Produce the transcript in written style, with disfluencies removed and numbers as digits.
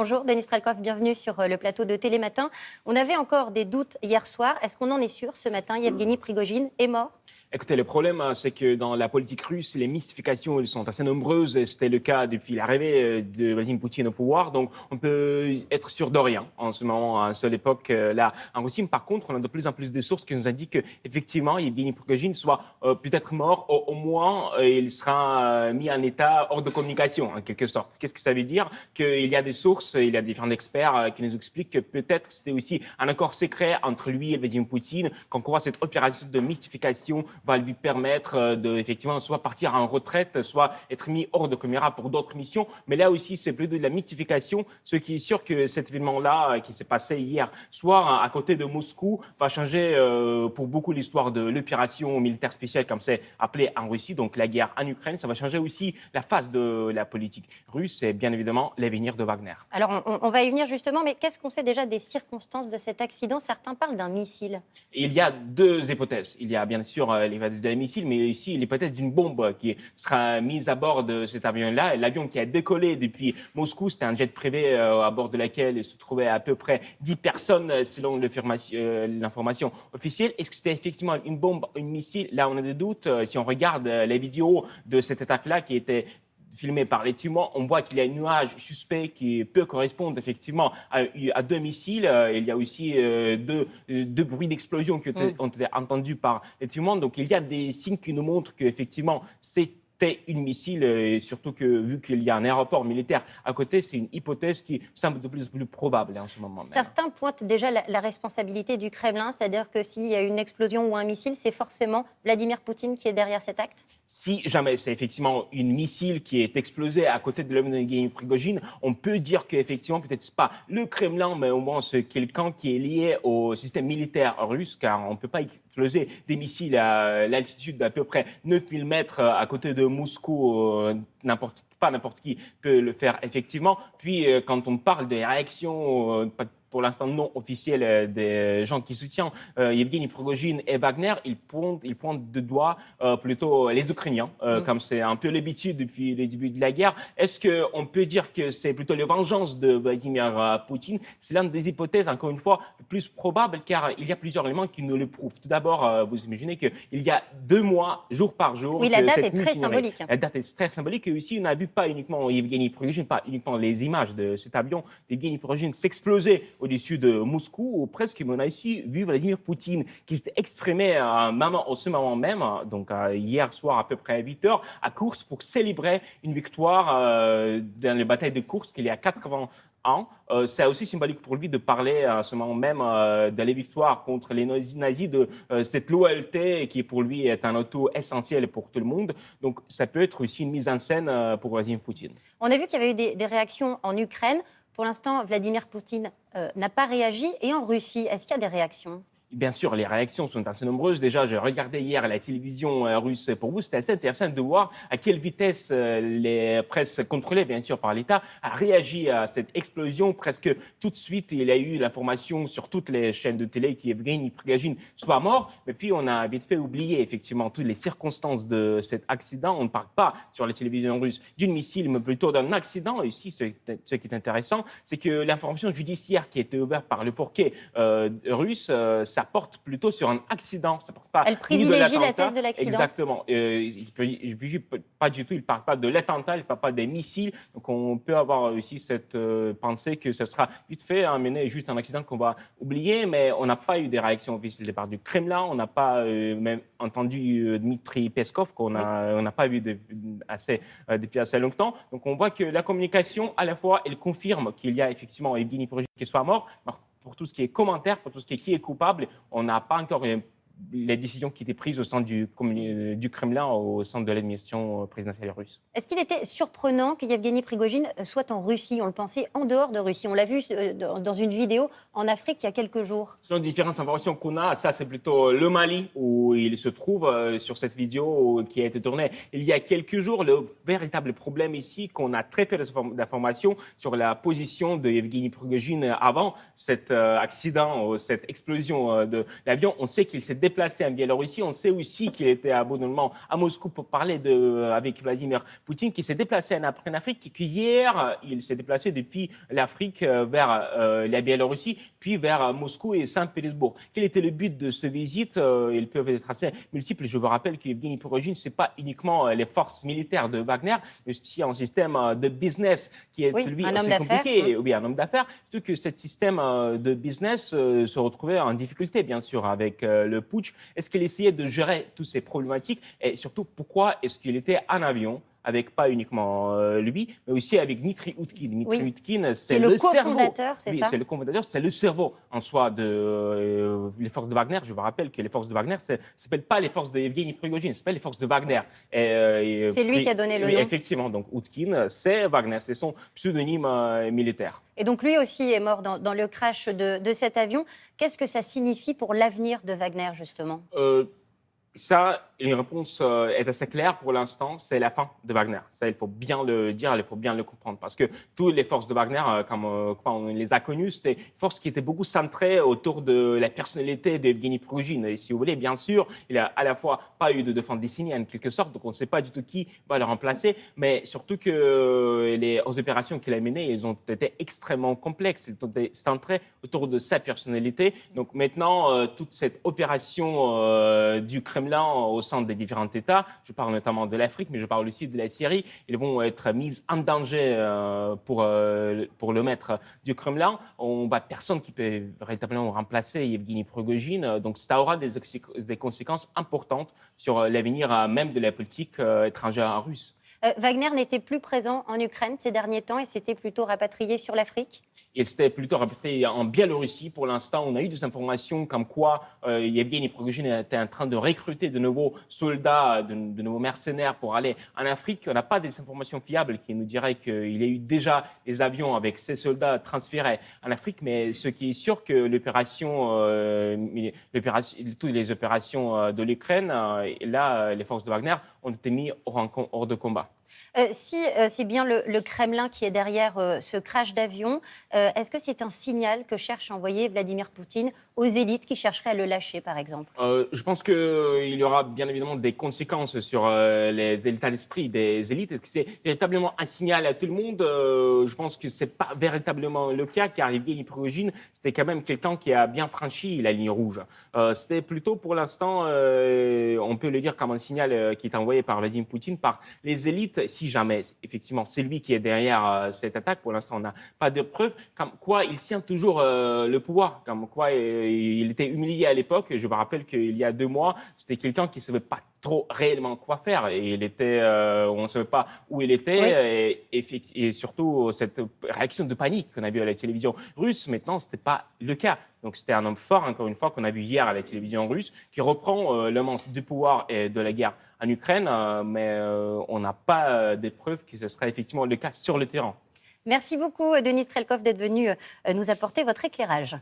Bonjour, Denis Strelkov, bienvenue sur le plateau de Télématin. On avait encore des doutes hier soir. Est-ce qu'on en est sûr ce matin? Yevgeny Prigojine est mort? Écoutez, le problème, c'est que dans la politique russe, les mystifications elles sont assez nombreuses. Et c'était le cas depuis l'arrivée de Vladimir Poutine au pouvoir. Donc, on peut être sûr de rien en ce moment, à cette époque-là en Russie. Par contre, on a de plus en plus de sources qui nous indiquent qu'effectivement, Yevgeny Prigojine soit peut-être mort. Au moins, il sera mis en état hors de communication, en quelque sorte. Qu'est-ce que ça veut dire? Qu'il y a des sources, il y a différents experts qui nous expliquent que peut-être c'était aussi un accord secret entre lui et Vladimir Poutine, qu'on croit cette opération de mystification va lui permettre de, effectivement, soit partir en retraite, soit être mis hors de caméra pour d'autres missions. Mais là aussi, c'est plutôt de la mystification. Ce qui est sûr que cet événement-là qui s'est passé hier soir à côté de Moscou va changer pour beaucoup l'histoire de l'opération militaire spéciale, comme c'est appelé en Russie, donc la guerre en Ukraine. Ça va changer aussi la face de la politique russe et bien évidemment l'avenir de Wagner. Alors, on va y venir justement, mais qu'est-ce qu'on sait déjà des circonstances de cet accident? Certains parlent d'un missile. Il y a deux hypothèses. Il y a bien sûr l'hypothèse d'un missile, mais aussi l'hypothèse d'une bombe qui sera mise à bord de cet avion-là. L'avion qui a décollé depuis Moscou, c'était un jet privé à bord de laquelle se trouvaient à peu près 10 personnes selon l'information officielle. Est-ce que c'était effectivement une bombe, un missile? Là, on a des doutes. Si on regarde les vidéos de cette attaque-là qui était filmé par les témoins, on voit qu'il y a un nuage suspect qui peut correspondre effectivement à deux missiles. Il y a aussi deux bruits d'explosion qui ont été entendus par les témoins. Donc il y a des signes qui nous montrent qu'effectivement c'était une missile, et surtout que vu qu'il y a un aéroport militaire à côté, c'est une hypothèse qui semble de plus en plus probable en ce moment même. Certains pointent déjà la responsabilité du Kremlin, c'est-à-dire que s'il y a une explosion ou un missile, c'est forcément Vladimir Poutine qui est derrière cet acte? Si jamais c'est effectivement une missile qui est explosée à côté de l'homme de Yevgeny Prigojine, on peut dire qu'effectivement, peut-être c'est pas le Kremlin, mais au moins c'est quelqu'un qui est lié au système militaire russe, car on ne peut pas exploser des missiles à l'altitude d'à peu près 9000 mètres à côté de Moscou, pas n'importe qui peut le faire effectivement. Puis quand on parle des réactions, pour l'instant non officielles des gens qui soutiennent Yevgeny Prigojine et Wagner, ils pointent de doigt plutôt les Ukrainiens, comme c'est un peu l'habitude depuis le début de la guerre. Est-ce qu'on peut dire que c'est plutôt la vengeance de Vladimir Poutine? C'est l'une des hypothèses, encore une fois, les plus probables, car il y a plusieurs éléments qui nous le prouvent. Tout d'abord, vous imaginez qu'il y a 2 mois, jour par jour... Oui, la date est très symbolique. La date est très symbolique. Et aussi, on a vu pas uniquement Yevgeny Prigojine, pas uniquement les images de cet avion d'Yevgeny Prigojine s'exploser au-dessus de Moscou, ou presque, mais on a ici vu Vladimir Poutine qui s'était exprimé à ce moment même, donc hier soir à peu près à 8 heures, à Koursk pour célébrer une victoire dans la bataille de Koursk il y a 80 ans. C'est aussi symbolique pour lui de parler à ce moment même de la victoire contre les nazis, de cette loyauté qui pour lui est un auto essentiel pour tout le monde. Donc ça peut être aussi une mise en scène pour Vladimir Poutine. On a vu qu'il y avait eu des réactions en Ukraine. Pour l'instant, Vladimir Poutine n'a pas réagi. Et en Russie, est-ce qu'il y a des réactions? Bien sûr, les réactions sont assez nombreuses. Déjà, j'ai regardé hier la télévision russe pour vous. C'était assez intéressant de voir à quelle vitesse les presses contrôlées, bien sûr, par l'État, a réagi à cette explosion. Presque tout de suite, il y a eu l'information sur toutes les chaînes de télé qu'Yevgeny Prigojine soit mort. Mais puis, on a vite fait oublier, effectivement, toutes les circonstances de cet accident. On ne parle pas sur la télévision russe d'une missile, mais plutôt d'un accident. Et ici, ce qui est intéressant, c'est que l'information judiciaire qui a été ouverte par le parquet russe, ça porte plutôt sur un accident. Ça porte pas. Elle privilégie la thèse de l'accident. Exactement. Pas du tout. Il ne parle pas de l'attentat, il ne parle pas des missiles. Donc on peut avoir aussi cette pensée que ce sera vite fait mené juste un accident qu'on va oublier, mais on n'a pas eu des réactions officielles de la part du Kremlin. On n'a pas même entendu Dmitri Peskov qu'on n'a pas vu depuis assez longtemps. Donc on voit que la communication, à la fois, elle confirme qu'il y a effectivement Yevgeny Prigojine qui soit mort. Pour tout ce qui est commentaire, pour tout ce qui est coupable, on n'a pas encore les décisions qui étaient prises au sein du Kremlin, au sein de l'administration présidentielle russe. Est-ce qu'il était surprenant que Yevgeny Prigojine soit en Russie? On le pensait en dehors de Russie. On l'a vu dans une vidéo en Afrique il y a quelques jours. Selon différentes informations qu'on a, ça c'est plutôt le Mali où il se trouve sur cette vidéo qui a été tournée il y a quelques jours. Le véritable problème ici, qu'on a très peu d'informations sur la position de Yevgeny Prigojine avant cet accident, cette explosion de l'avion. On sait qu'il s'est déplacé en Biélorussie. On sait aussi qu'il était abondamment à Moscou pour parler avec Vladimir Poutine, qui s'est déplacé en Afrique et qu'hier, il s'est déplacé depuis l'Afrique vers la Biélorussie, puis vers Moscou et Saint-Pétersbourg. Quel était le but de cette visite? Ils peuvent être assez multiples. Je vous rappelle qu'Evgeny Prigojine, ce n'est pas uniquement les forces militaires de Wagner, mais aussi un système de business qui est, lui, assez compliqué. Oui, un homme d'affaires. Surtout que ce système de business se retrouvait en difficulté, bien sûr, avec le putsch. Est-ce qu'il essayait de gérer toutes ces problématiques? Et surtout, pourquoi est-ce qu'il était en avion avec pas uniquement lui, mais aussi avec Dmitry Utkin. Dmitry Utkin, c'est le cofondateur, c'est ça? C'est le cofondateur, c'est le cerveau en soi de les forces de Wagner. Je vous rappelle que les forces de Wagner, ça ne s'appelle pas les forces de Evgeny Prigojine, ça s'appelle les forces de Wagner. C'est lui qui a donné le nom. Effectivement, donc Utkin, c'est Wagner, c'est son pseudonyme militaire. Et donc lui aussi est mort dans le crash de cet avion. Qu'est-ce que ça signifie pour l'avenir de Wagner, justement? Ça, une réponse est assez claire pour l'instant, c'est la fin de Wagner. Ça, il faut bien le dire, il faut bien le comprendre. Parce que toutes les forces de Wagner, comme on les a connues, c'était des forces qui étaient beaucoup centrées autour de la personnalité d'Evgeny Prigojine. Et si vous voulez, bien sûr, il n'a à la fois pas eu de défense désignée en quelque sorte, donc on ne sait pas du tout qui va le remplacer, mais surtout que les opérations qu'il a menées, elles ont été extrêmement complexes. Elles ont été centrées autour de sa personnalité. Donc maintenant, toute cette opération du Kremlin au sein des différents États, je parle notamment de l'Afrique, mais je parle aussi de la Syrie, ils vont être mis en danger pour le maître du Kremlin. On n'a personne qui peut véritablement remplacer Evgeny Prigojine, donc ça aura des conséquences importantes sur l'avenir même de la politique étrangère russe. Wagner n'était plus présent en Ukraine ces derniers temps et s'était plutôt rapatrié sur l'Afrique? Il s'était plutôt rapatrié en Biélorussie. Pour l'instant, on a eu des informations comme quoi Evgeny Prigojine était en train de recruter de nouveaux soldats, de nouveaux mercenaires pour aller en Afrique. On n'a pas des informations fiables qui nous diraient qu'il y a eu déjà des avions avec ces soldats transférés en Afrique. Mais ce qui est sûr que toutes les opérations de l'Ukraine, là, les forces de Wagner ont été mises hors de combat. Si c'est bien le Kremlin qui est derrière ce crash d'avion, est-ce que c'est un signal que cherche à envoyer Vladimir Poutine aux élites qui chercheraient à le lâcher, par exemple? Je pense qu'il y aura bien évidemment des conséquences sur l'état d'esprit des élites. Est-ce que c'est véritablement un signal à tout le monde? Je pense que ce n'est pas véritablement le cas, car Evgeny Prigojine, c'était quand même quelqu'un qui a bien franchi la ligne rouge. C'était plutôt, pour l'instant, on peut le dire comme un signal qui est envoyé par Vladimir Poutine, par les élites, si jamais, effectivement, c'est lui qui est derrière cette attaque. Pour l'instant, on n'a pas de preuves, comme quoi il tient toujours le pouvoir, comme quoi il était humilié à l'époque. Je me rappelle qu'il y a 2 mois, c'était quelqu'un qui ne savait pas trop réellement quoi faire. Et on ne savait pas où il était. Oui. Et surtout, cette réaction de panique qu'on a vue à la télévision russe, maintenant, ce n'était pas le cas. Donc, c'était un homme fort, encore une fois, qu'on a vu hier à la télévision russe, qui reprend le manche du pouvoir et de la guerre en Ukraine. Mais on n'a pas des preuves que ce serait effectivement le cas sur le terrain. Merci beaucoup, Denis Strelkov, d'être venu nous apporter votre éclairage.